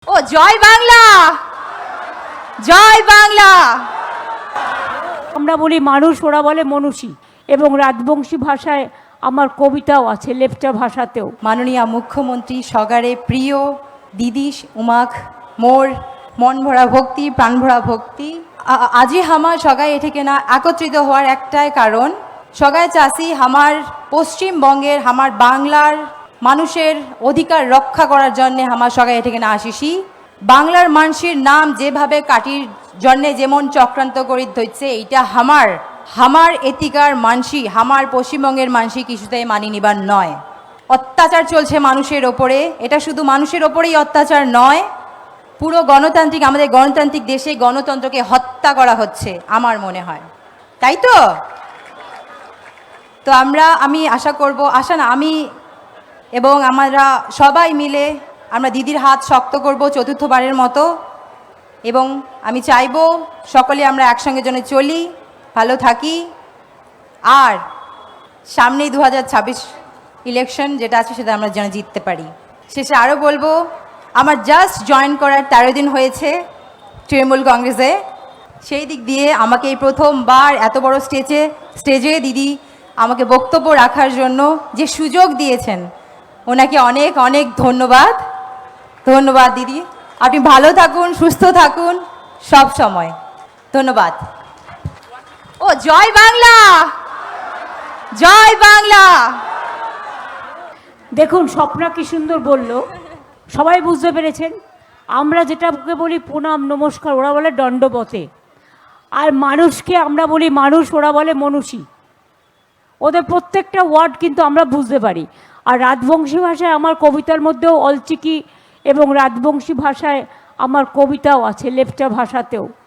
ও জয় বাংলা, জয় বাংলা। আমরা বলি মানুষ, ওরা বলে মনুষী। এবং রাজবংশী ভাষায় আমার কবিতাও আছে, লেপচা ভাষাতেও। মাননীয় মুখ্যমন্ত্রী সগারে প্রিয় দিদি উমাখ মোর মন ভরা ভক্তি, প্রাণ ভরা ভক্তি। আজি আমার সগাই এঠেকে না একত্রিত হওয়ার একটাই কারণ, সগাই চাষি আমার পশ্চিমবঙ্গের, আমার বাংলার মানুষের অধিকার রক্ষা করার জন্যে আমার সগাই এঠেকে না আসিসি। বাংলার মানুষের নাম যেভাবে কাটির জন্যে যেমন চক্রান্ত করি ধরছে, এইটা আমার এতিকার মানসি, আমার পশ্চিমবঙ্গের মানসি কিছুতেই মানি নিবার নয়। অত্যাচার চলছে মানুষের ওপরে, এটা শুধু মানুষের ওপরেই অত্যাচার নয়, পুরো গণতান্ত্রিক, আমাদের গণতান্ত্রিক দেশে গণতন্ত্রকে হত্যা করা হচ্ছে আমার মনে হয়, তাই তো? তো আমি আশা করব, আমি এবং আমরা সবাই মিলে আমরা দিদির হাত শক্ত করব চতুর্থবারের মতো, এবং আমি চাইব সকলে আমরা একসঙ্গে যেন চলি, ভালো থাকি। আর সামনেই 2026 ইলেকশন যেটা আছে, সেটা আমরা যেন জিততে পারি। শেষে আরও বলবো, আমার জাস্ট জয়েন করার 13 দিন হয়েছে তৃণমূল কংগ্রেসে। সেই দিক দিয়ে আমাকে এই প্রথমবার এত বড় স্টেজে দিদি আমাকে বক্তব্য রাখার জন্য যে সুযোগ দিয়েছেন, ওনাকে অনেক অনেক ধন্যবাদ। ধন্যবাদ দিদি, আপনি ভালো থাকুন, সুস্থ থাকুন সব সময়। ধন্যবাদ। ও জয় বাংলা, জয় বাংলা। দেখুন স্বপ্না কি সুন্দর বলল, সবাই বুঝতে পেরেছেন। আমরা যেটাকে বলি প্রণাম নমস্কার, ওরা বলে দণ্ডবতে। আর মানুষকে আমরা বলি মানুষ, ওরা বলে মনুষী। ওদের প্রত্যেকটা ওয়ার্ড কিন্তু আমরা বুঝতে পারি। আর রাজবংশী ভাষায় আমার কবিতার মধ্যেও অলচিকি এবং রাজবংশী ভাষায় আমার কবিতাও আছে, লেপচা ভাষাতেও।